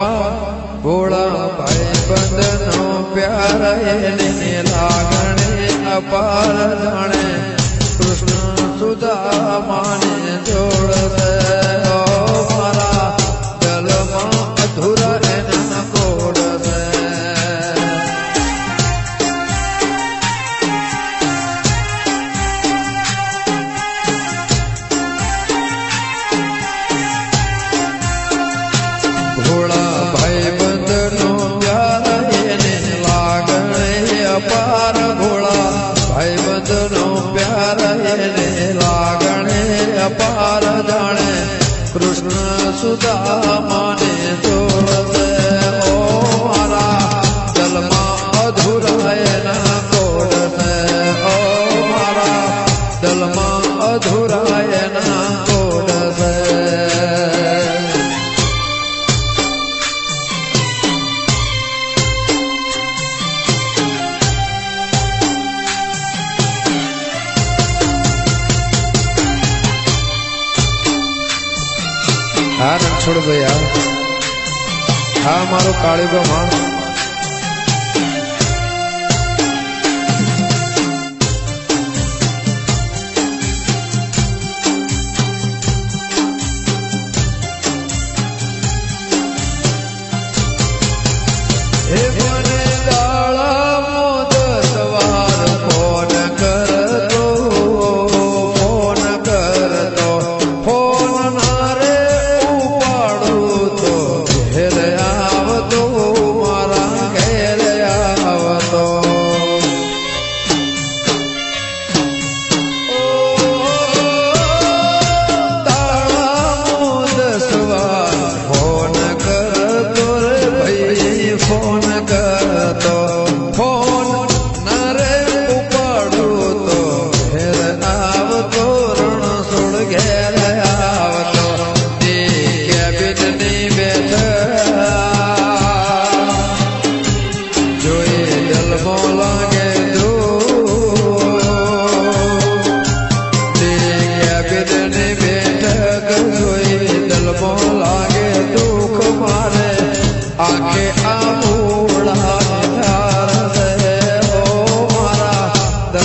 ભોળા ભાઈ બંધનો પ્યાર એને લાગણે અપાર જાણે કૃષ્ણ સુદામાને જોડશે મારા જલમાં અધૂરા એના કોડશે ભોળા ભાઈ બંધનો પ્યાર એને લાગણે અપાર ભોળા ભાઈ બંધનો પ્યાર એને લાગણે અપાર જાણે કૃષ્ણ સુદામાને જોડશે ઓ મારા જલમાં અધૂરા એના કોડશે ઓ મારા જલમાં અધૂરા એના કોડશે હા રણછોડ ભાઈ હા મારો કાળીબા માણસ